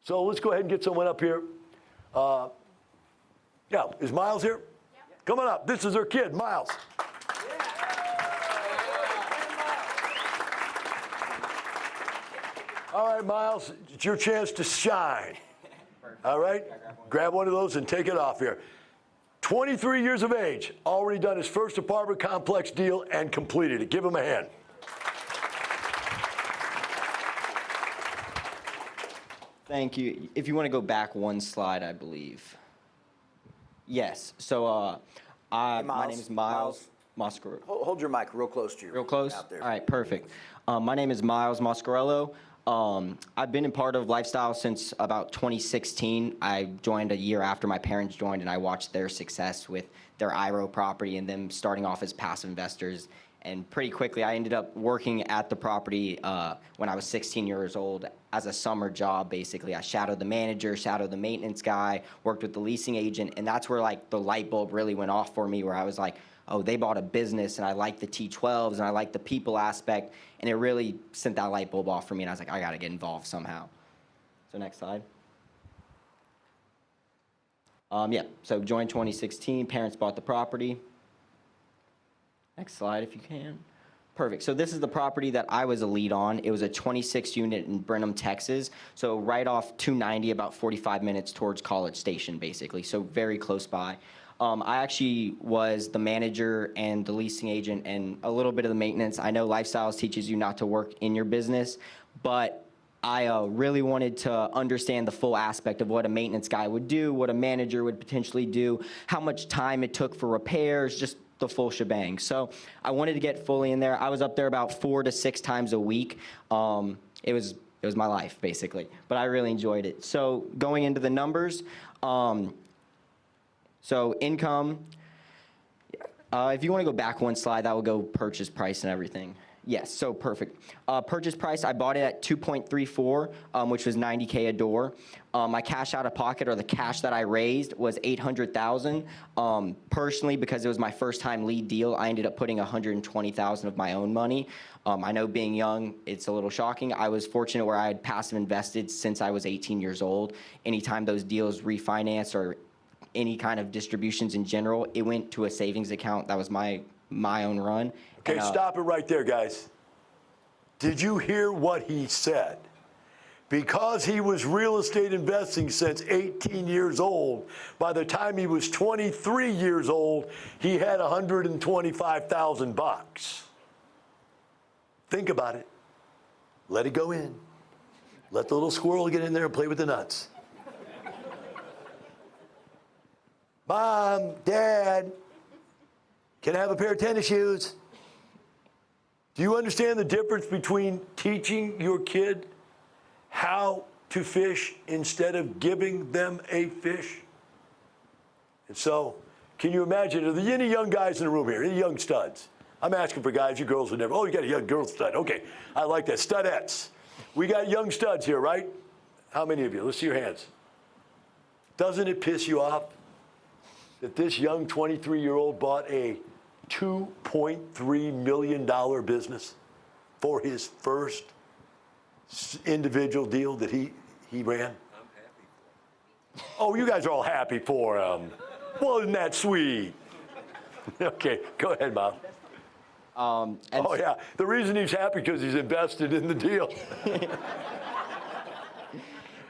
So let's go ahead and get someone up here. Yeah, is Miles here? Yep. Come on up. This is her kid, Miles. All right, Miles, it's your chance to shine. All right? Grab one of those and take it off here. 23 years of age, already done his first apartment complex deal and completed it. Give him a hand. Thank you. If you want to go back one slide, I believe. Yes. So Hey, my name is Miles Moscarello. Hold your mic real close to you. Real close? Out there. All right, perfect. My name is Miles Moscarello. I've been a part of Lifestyle since about 2016. I joined a year after my parents joined, and I watched their success with their IRO property and them starting off as passive investors. And pretty quickly, I ended up working at the property when I was 16 years old as a summer job, basically. I shadowed the manager, shadowed the maintenance guy, worked with the leasing agent, and that's where like the light bulb really went off for me, where I was like, oh, they bought a business, and I like the T12s, and I like the people aspect, and it really sent that light bulb off for me, and I was like, I gotta get involved somehow. So next slide. Yeah, so joined 2016, parents bought the property. Next slide, if you can. Perfect. So this is the property that I was a lead on. It was a 26 unit in Brenham, Texas. So right off 290, about 45 minutes towards College Station, basically. So very close by. I actually was the manager and the leasing agent and a little bit of the maintenance. I know Lifestyles teaches you not to work in your business, but I really wanted to understand the full aspect of what a maintenance guy would do, what a manager would potentially do, how much time it took for repairs, just the full shebang. So I wanted to get fully in there. I was up there about 4 to 6 times a week. It was my life, basically, but I really enjoyed it. So going into the numbers, so income, if you want to go back one slide, that will go purchase price and everything. Yes, so perfect. Purchase price, I bought it at 2.34, which was $90K a door. My cash out of pocket, or the cash that I raised, was $800,000. Personally, because it was my first time lead deal, I ended up putting $120,000 of my own money. I know being young, it's a little shocking. I was fortunate where I had passive invested since I was 18 years old. Anytime those deals refinance or any kind of distributions in general, it went to a savings account. That was my own run. Okay, stop it right there, guys. Did you hear what he said? Because he was real estate investing since 18 years old, by the time he was 23 years old, he had $125,000. Think about it. Let it go in. Let the little squirrel get in there and play with the nuts. Mom, Dad, can I have a pair of tennis shoes? Do you understand the difference between teaching your kid how to fish instead of giving them a fish? And so, can you imagine, are there any young guys in the room here, any young studs? I'm asking for guys, you girls would never, oh, you got a young girl stud. Okay, I like that, studettes. We got young studs here, right? How many of you? Let's see your hands. Doesn't it piss you off that this young 23-year-old bought a $2.3 million business for his first individual deal that he ran? I'm happy for him. Oh, you guys are all happy for him. Well, isn't that sweet? Okay, go ahead, Bob. Oh, yeah. The reason he's happy because he's invested in the deal.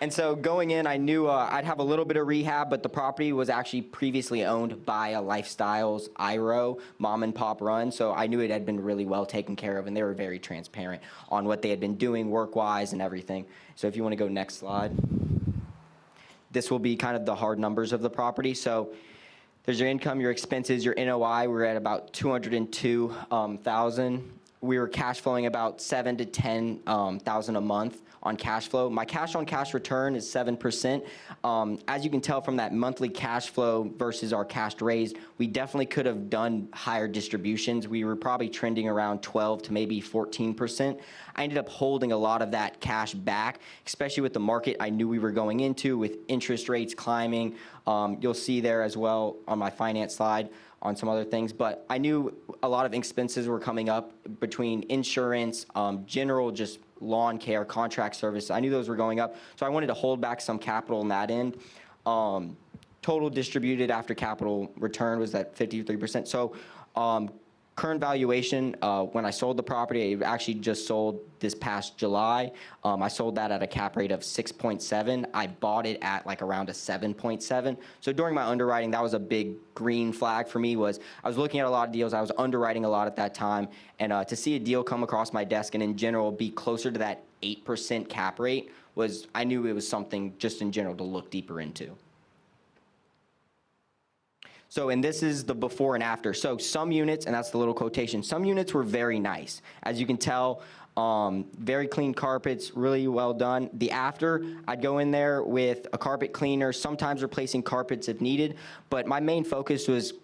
And so going in, I knew I'd have a little bit of rehab, but the property was actually previously owned by a Lifestyles IRO, mom and pop run. So I knew it had been really well taken care of, and they were very transparent on what they had been doing work-wise and everything. So if you want to go next slide. This will be kind of the hard numbers of the property. So there's your income, your expenses, your NOI. We're at about $202,000. We were cash flowing about $7,000 to $10,000 a month on cash flow. My cash on cash return is 7%. As you can tell from that monthly cash flow versus our cash raised, we definitely could have done higher distributions. We were probably trending around 12 to maybe 14%. I ended up holding a lot of that cash back, especially with the market I knew we were going into with interest rates climbing. You'll see there as well on my finance slide. on some other things, but I knew a lot of expenses were coming up between insurance, general just lawn care, contract service. I knew those were going up, so I wanted to hold back some capital in that end. Total distributed after capital return was at 53%. So current valuation, when I sold the property, it actually just sold this past July. I sold that at a cap rate of 6.7. I bought it at like around a 7.7. So during my underwriting, that was a big green flag for me. Was I was looking at a lot of deals, I was underwriting a lot at that time, and to see a deal come across my desk and in general be closer to that 8% cap rate was, I knew it was something just in general to look deeper into. So, and this is the before and after. So some units, and that's the little quotation, some units were very nice. As you can tell, very clean carpets, really well done. The after, I'd go in there with a carpet cleaner, sometimes replacing carpets if needed, but my main focus was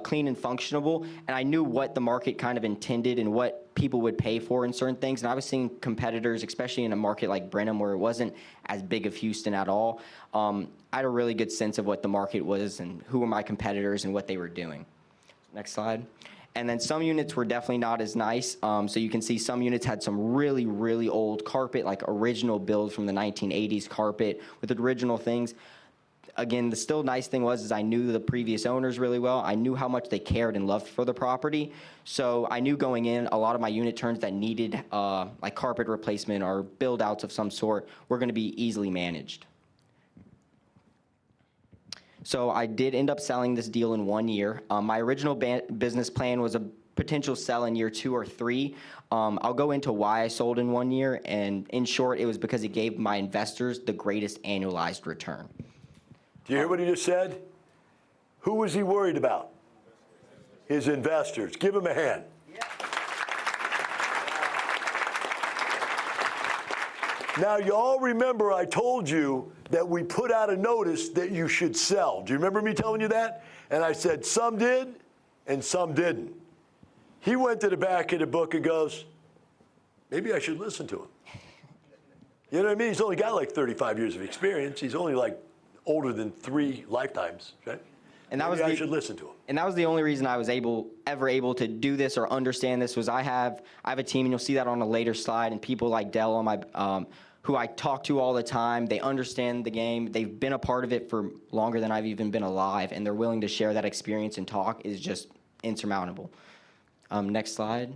clean and functional, and I knew what the market kind of intended and what people would pay for in certain things. And I was seeing competitors, especially in a market like Brenham where it wasn't as big of Houston at all. I had a really good sense of what the market was and who were my competitors and what they were doing. Next slide. And then some units were definitely not as nice. So you can see some units had some really, really old carpet, like original build from the 1980s carpet with original things. Again, the still nice thing was I knew the previous owners really well. I knew how much they cared and loved for the property. So I knew going in, a lot of my unit turns that needed like carpet replacement or build outs of some sort were going to be easily managed. So I did end up selling this deal in 1 year. My original business plan was a potential sell in year 2 or 3. I'll go into why I sold in 1 year, and in short, it was because it gave my investors the greatest annualized return. Do you hear what he just said? Who was he worried about? His investors. Give him a hand. Now, you all remember I told you that we put out a notice that you should sell. Do you remember me telling you that? And I said some did and some didn't. He went to the back of the book and goes, maybe I should listen to him. You know what I mean? He's only got like 35 years of experience. He's only like older than 3 lifetimes, right? And that maybe I should listen to him. And that was the only reason I was ever able to do this or understand this was I have a team, and you'll see that on a later slide, and people like Dell on my who I talk to all the time. They understand the game. They've been a part of it for longer than I've even been alive, and they're willing to share that experience and talk is just insurmountable. Next slide.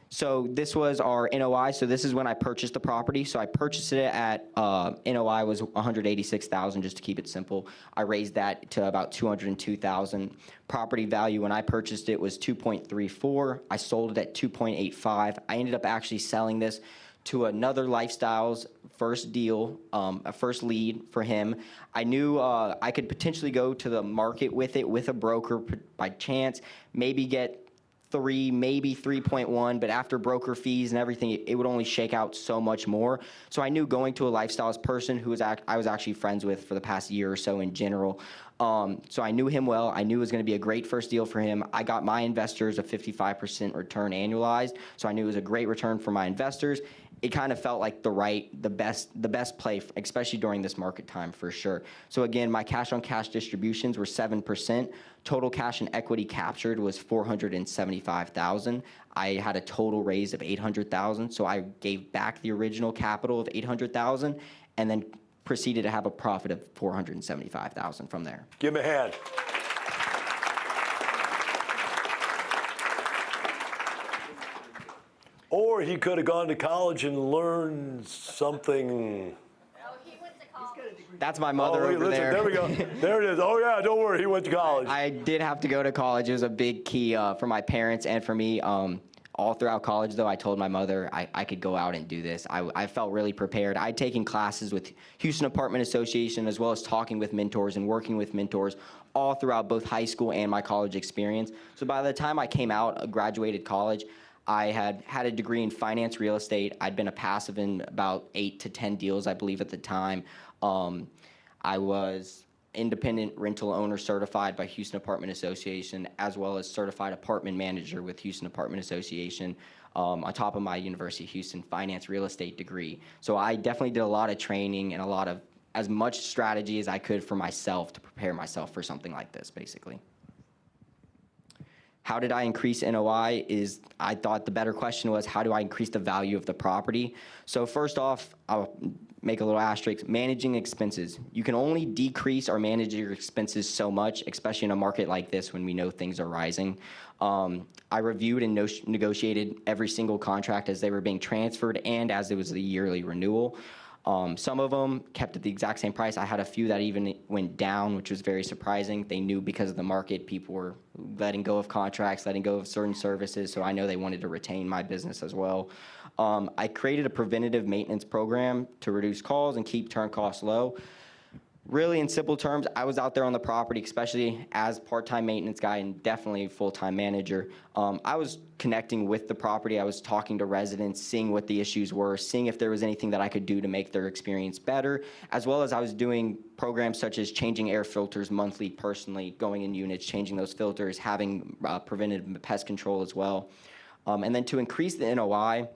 So this was our NOI. So this is when I purchased the property. So I purchased it at NOI was $186,000, just to keep it simple. I raised that to about $202,000. Property value when I purchased it was $2.34. I sold it at $2.85. I ended up actually selling this to another Lifestyles first deal, a first lead for him. I knew I could potentially go to the market with it with a broker by chance, maybe get 3, maybe 3.1, but after broker fees and everything, it would only shake out so much more. So I knew going to a Lifestyles person who I was actually friends with for the past year or so in general. So I knew him well. I knew it was going to be a great first deal for him. I got my investors a 55% return annualized, so I knew it was a great return for my investors. It kind of felt like the best play, especially during this market time for sure. So again, my cash on cash distributions were 7%. Total cash and equity captured was $475,000. I had a total raise of $800,000. So I gave back the original capital of $800,000 and then proceeded to have a profit of $475,000 from there. Give him a hand. Or he could have gone to college and learned something. Oh, he went to college. That's my mother over there. There we go. There it is. Oh, yeah, don't worry. He went to college. I did have to go to college. It was a big key for my parents and for me. All throughout college, though, I told my mother I could go out and do this. I felt really prepared. I'd taken classes with Houston Apartment Association as well as talking with mentors and working with mentors all throughout both high school and my college experience. So by the time I came out, graduated college, I had a degree in finance real estate. I'd been a passive in about 8 to 10 deals, I believe, at the time. I was independent rental owner certified by Houston Apartment Association, as well as certified apartment manager with Houston Apartment Association, on top of my University of Houston finance real estate degree. So I definitely did a lot of training and as much strategy as I could for myself to prepare myself for something like this, basically. How did I increase NOI is, I thought the better question was, how do I increase the value of the property? So first off, I'll make a little asterisk, managing expenses. You can only decrease or manage your expenses so much, especially in a market like this when we know things are rising. I reviewed and negotiated every single contract as they were being transferred and as it was the yearly renewal. Some of them kept at the exact same price. I had a few that even went down, which was very surprising. They knew because of the market, people were letting go of contracts, letting go of certain services, so I know they wanted to retain my business as well. I created a preventative maintenance program to reduce calls and keep turn costs low. Really, in simple terms, I was out there on the property, especially as part-time maintenance guy and definitely full-time manager. I was connecting with the property. I was talking to residents, seeing what the issues were, seeing if there was anything that I could do to make their experience better, as well as I was doing programs such as changing air filters monthly personally, going in units, changing those filters, having preventive pest control as well. And then to increase the NOI,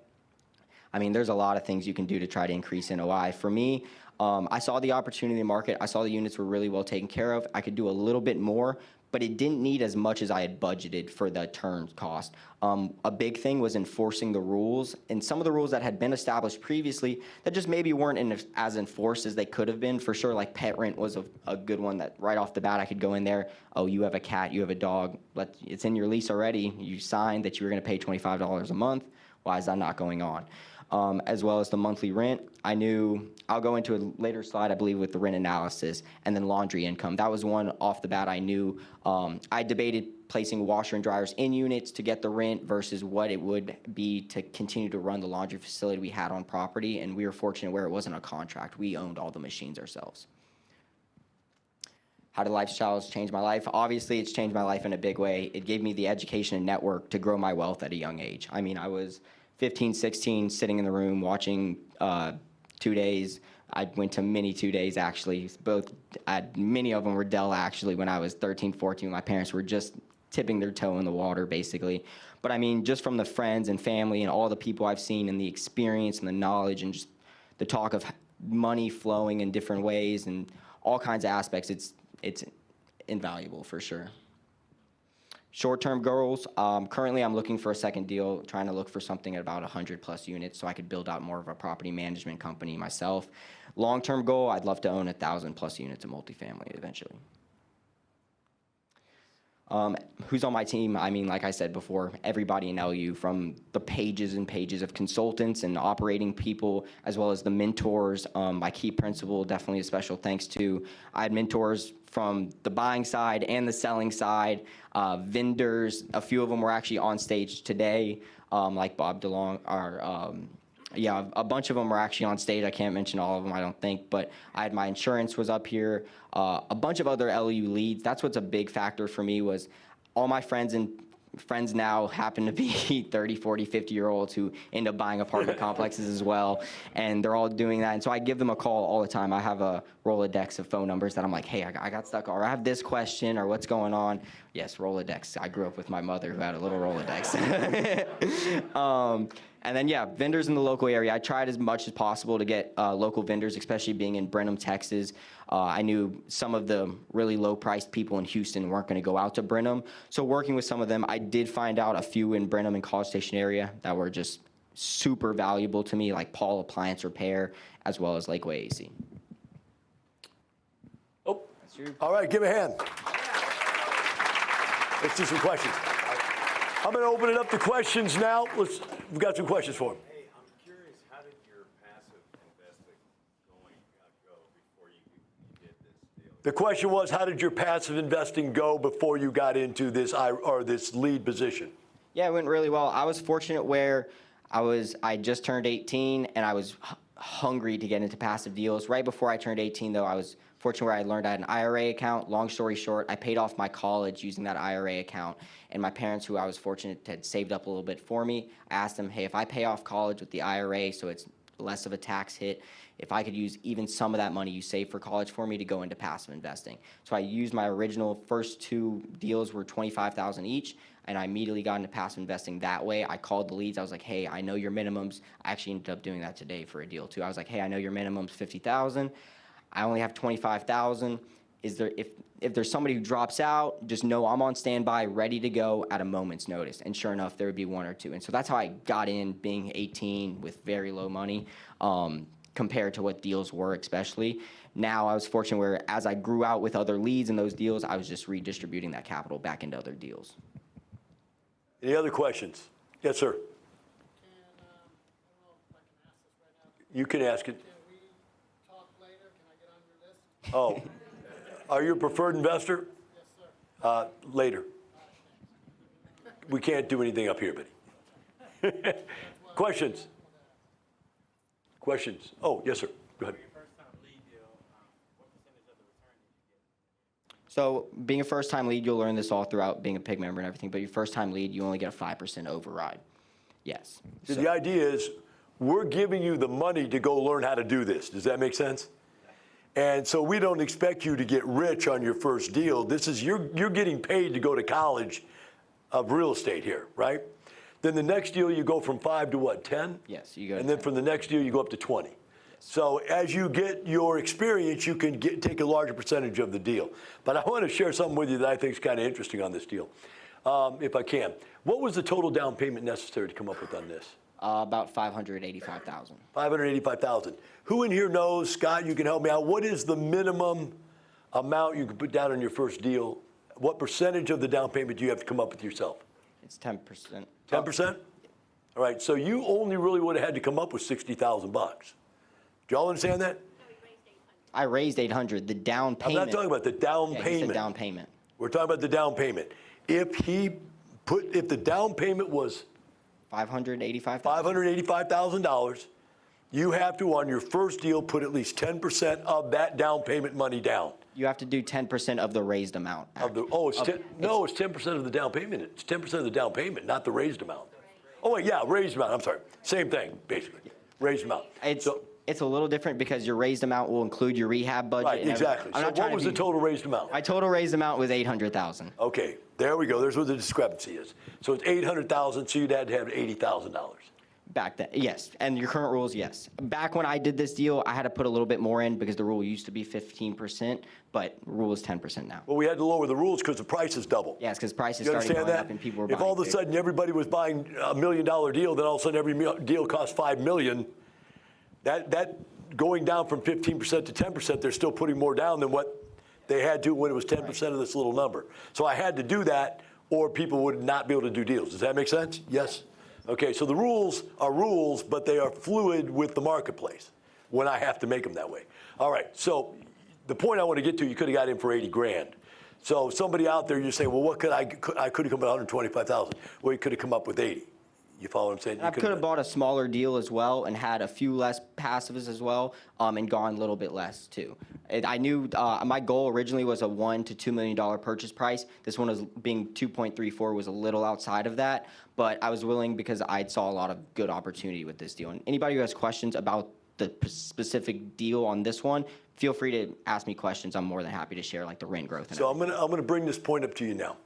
I mean, there's a lot of things you can do to try to increase NOI. For me, I saw the opportunity in the market. I saw the units were really well taken care of. I could do a little bit more, but it didn't need as much as I had budgeted for the turn cost. A big thing was enforcing the rules, and some of the rules that had been established previously that just maybe weren't as enforced as they could have been. For sure, like pet rent was a good one that right off the bat I could go in there, oh, you have a cat, you have a dog, it's in your lease already. You signed that you were gonna pay $25 a month. Why is that not going on? As well as the monthly rent. I knew, I'll go into a later slide, I believe, with the rent analysis, and then laundry income. That was one off the bat I knew. I debated placing washer and dryers in units to get the rent versus what it would be to continue to run the laundry facility we had on property, and we were fortunate where it wasn't a contract. We owned all the machines ourselves. How did lifestyles change my life? Obviously, it's changed my life in a big way. It gave me the education and network to grow my wealth at a young age. I mean, I was 15, 16, sitting in the room watching 2 days. I went to many 2 days, actually. Many of them were Dell, actually, when I was 13, 14. My parents were just tipping their toe in the water, basically. But I mean, just from the friends and family and all the people I've seen and the experience and the knowledge and just the talk of money flowing in different ways and all kinds of aspects, it's invaluable for sure. Short-term goals, currently I'm looking for a second deal, trying to look for something at about 100 plus units so I could build out more of a property management company myself. Long-term goal, I'd love to own 1,000 plus units of multifamily eventually. Who's on my team? I mean, like I said before, everybody in LU, from the pages and pages of consultants and operating people, as well as the mentors. My key principal, definitely a special thanks to. I had mentors from the buying side and the selling side, vendors. A few of them were actually on stage today, like Bob DeLong, yeah, a bunch of them were actually on stage. I can't mention all of them, I don't think, but I had my insurance was up here, a bunch of other LU leads. That's what's a big factor for me was all my friends now happen to be 30, 40, 50-year-olds who end up buying apartment complexes as well, and they're all doing that. And so I give them a call all the time. I have a Rolodex of phone numbers that I'm like, hey, I got stuck, or I have this question, or what's going on? Yes, Rolodex. I grew up with my mother who had a little Rolodex. And then, yeah, vendors in the local area. I tried as much as possible to get local vendors, especially being in Brenham, Texas. I knew some of the really low-priced people in Houston weren't going to go out to Brenham. So working with some of them, I did find out a few in Brenham and College Station area that were just super valuable to me, like Paul Appliance Repair, as well as Lakeway AC. Oh, all right, give a hand. Let's do some questions. I'm going to open it up to questions now. We've got some questions for him. Hey, I'm curious, how did your passive investing go before you did this deal? The question was, how did your passive investing go before you got into this this lead position? Yeah, it went really well. I was fortunate where I just turned 18 and I was hungry to get into passive deals. Right before I turned 18, though, I was fortunate where I learned I had an IRA account. Long story short, I paid off my college using that IRA account. And my parents, who I was fortunate had saved up a little bit for me, I asked them, hey, if I pay off college with the IRA so it's less of a tax hit, if I could use even some of that money you saved for college for me to go into passive investing. So I used my original first two deals were $25,000 each, and I immediately got into passive investing that way. I called the leads. I was like, hey, I know your minimums. I actually ended up doing that today for a deal too. I was like, hey, I know your minimum's $50,000. I only have $25,000. if there's somebody who drops out, just know I'm on standby, ready to go at a moment's notice. And sure enough, there would be one or two. And so that's how I got in, being 18 with very low money, compared to what deals were, especially. Now I was fortunate where as I grew out with other leads in those deals, I was just redistributing that capital back into other deals. Any other questions? Yes, sir. You can ask it. Can we talk later? Can I get on your list? Oh, are you a preferred investor? Yes, sir. Later. We can't do anything up here, buddy. Questions? Questions? Oh, yes, sir. Go ahead. So being a first-time lead, you'll learn this all throughout being a PIG member and everything, but your first-time lead, you only get a 5% override. Yes. So the idea is we're giving you the money to go learn how to do this. Does that make sense? And so we don't expect you to get rich on your first deal. This is you're getting paid to go to college of real estate here, right? Then the next deal you go from 5 to what, 10? Yes, you go. And then from the next deal you go up to 20. So as you get your experience, you can take a larger percentage of the deal. But I want to share something with you that I think is kind of interesting on this deal, if I can. What was the total down payment necessary to come up with on this? About $585,000. $585,000. Who in here knows, Scott, you can help me out, what is the minimum amount you can put down on your first deal? What percentage of the down payment do you have to come up with yourself? It's 10%. 10%? All right, so you only really would have had to come up with $60,000 bucks. Do y'all understand that? I raised $800. The down I'm payment. not talking about the down Yeah, he payment. said down payment. We're talking about the down payment. If the down payment was $585,000. $585,000, you have to, on your first deal, put at least 10% of that down payment money down. You have to do 10% of the raised amount. It's 10% of the down payment. It's 10% of the down payment, not the raised amount. Oh, wait, yeah, raised amount. I'm sorry. Same thing, basically. Raised amount. It's a little different because your raised amount will include your rehab budget. Right, and exactly. I'm So not trying what was to the total raised amount? My total raised amount was $800,000. Okay, there we go. There's where the discrepancy is. So it's $800,000, so you'd had to have $80,000. Back then, yes. And your current rules, yes. Back when I did this deal, I had to put a little bit more in because the rule used to be 15%, but rule is 10% now. Well, we had to lower the rules because the prices doubled. Yes, because prices You started understand going that? up and people were buying. If all of a big. sudden everybody was buying $1 million deal, then all of a sudden every deal costs $5 million, that going down from 15% to 10%, they're still putting more down than what they had to when it was 10% of this little number. So I had to do that, or people would not be able to do deals. Does that make sense? Yes? Okay, so the rules are rules, but they are fluid with the marketplace when I have to make them that way. All right, so the point I want to get to, you could have got in for 80 grand. So somebody out there, you're saying, well, what could I could have come up with 125,000. Well, you could have come up with 80. You follow what I'm saying? I could have bought a smaller deal as well and had a few less passives as well, and gone a little bit less too. I knew my goal originally was a $1 to $2 million purchase price. This one was being 2.34 was a little outside of that, but I was willing because I saw a lot of good opportunity with this deal. And anybody who has questions about the specific deal on this one, feel free to ask me questions. I'm more than happy to share like the rent growth. And so I'm gonna bring this point up to you now.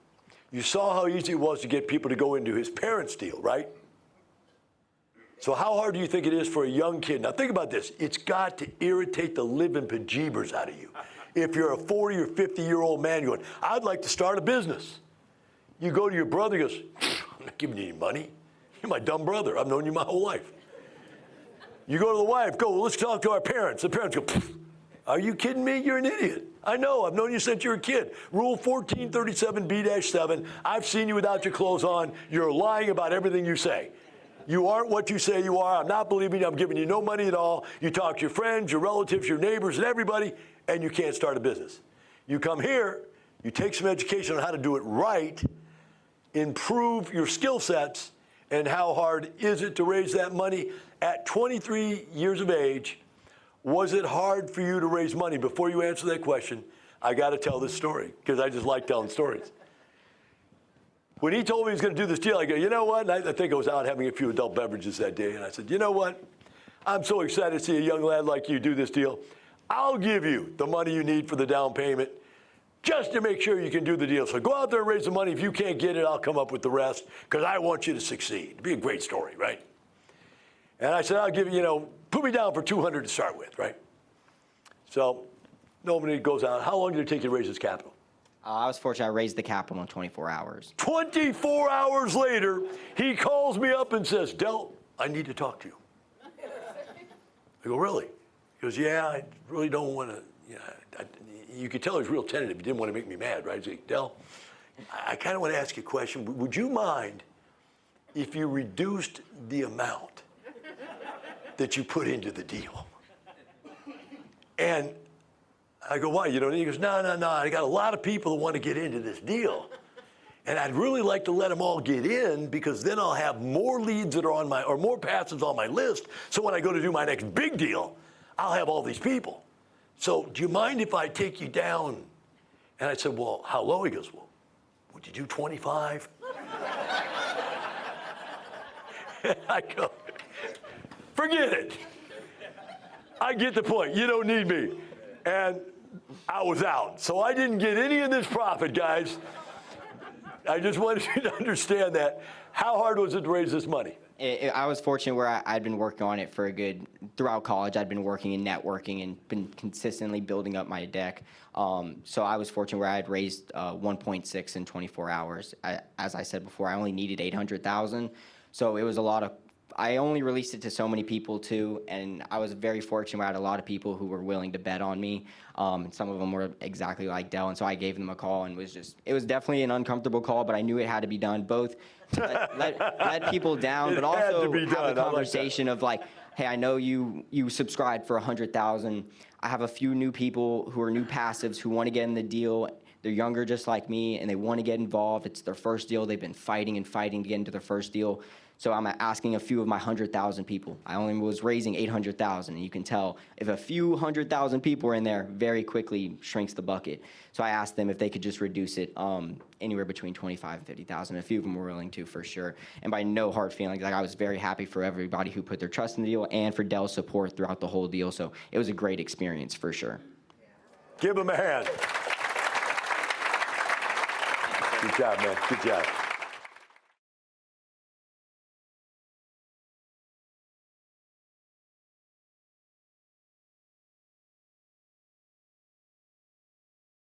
You saw how easy it was to get people to go into his parents' deal, right? So how hard do you think it is for a young kid? Now think about this. It's got to irritate the living bejeebers out of you. If you're a 40 or 50-year-old man going, I'd like to start a business. You go to your brother, he goes, I'm not giving you any money. You're my dumb brother. I've known you my whole life. You go to the wife, well, let's talk to our parents. The parents go, are you kidding me? You're an idiot. I know. I've known you since you were a kid. Rule 1437B-7. I've seen you without your clothes on. You're lying about everything you say. You aren't what you say you are. I'm not believing you. I'm giving you no money at all. You talk to your friends, your relatives, your neighbors, and everybody, and you can't start a business. You come here, you take some education on how to do it right, improve your skill sets, and how hard is it to raise that money? At 23 years of age, was it hard for you to raise money? Before you answer that question, I got to tell this story because I just like telling stories. When he told me he was going to do this deal, I go, you know what? And I think I was out having a few adult beverages that day, and I said, you know what? I'm so excited to see a young lad like you do this deal. I'll give you the money you need for the down payment just to make sure you can do the deal. So go out there and raise the money. If you can't get it, I'll come up with the rest because I want you to succeed. It'd be a great story, right? And I said, I'll give you, put me down for 200 to start with, right? So nobody goes out. How long did it take you to raise this capital? I was fortunate. I raised the capital in 24 hours. 24 hours later, he calls me up and says, Del, I need to talk to you. I go, really? He goes, yeah, I really don't want to, you could tell he was real tentative. He didn't want to make me mad, right? He's like, Del, I kind of want to ask you a question. Would you mind if you reduced the amount that you put into the deal? And I go, why? You know, and he goes, no. I got a lot of people that want to get into this deal. And I'd really like to let them all get in because then I'll have more leads that are on or more passives on my list. So when I go to do my next big deal, I'll have all these people. So do you mind if I take you down? And I said, well, how low? He goes, well, would you do 25? I go, forget it. I get the point. You don't need me. And I was out. So I didn't get any of this profit, guys. I just wanted you to understand that. How hard was it to raise this money? I was fortunate where I'd been working on it throughout college. I'd been working in networking and been consistently building up my deck. So I was fortunate where I had raised 1.6 in 24 hours. As I said before, I only needed 800,000. So it was a lot of, I only released it to so many people too, and I was very fortunate where I had a lot of people who were willing to bet on me. And some of them were exactly like Del, and so I gave them a call, and it was definitely an uncomfortable call, but I knew it had to be done, both to let people down, but also have a conversation of like, hey, I know you subscribed for 100,000. I have a few new people who are new passives who want to get in the deal. They're younger just like me, and they want to get involved. It's their first deal. They've been fighting and fighting to get into their first deal. So I'm asking a few of my 100,000 people. I only was raising 800,000, and you can tell if a few 100,000 people are in there, very quickly shrinks the bucket. So I asked them if they could just reduce it anywhere between 25 and 50,000. A few of them were willing to, for sure. And by no hard feelings, like I was very happy for everybody who put their trust in the deal and for Del's support throughout the whole deal. So it was a great experience for sure. Give him a hand. Good job, man. Good job.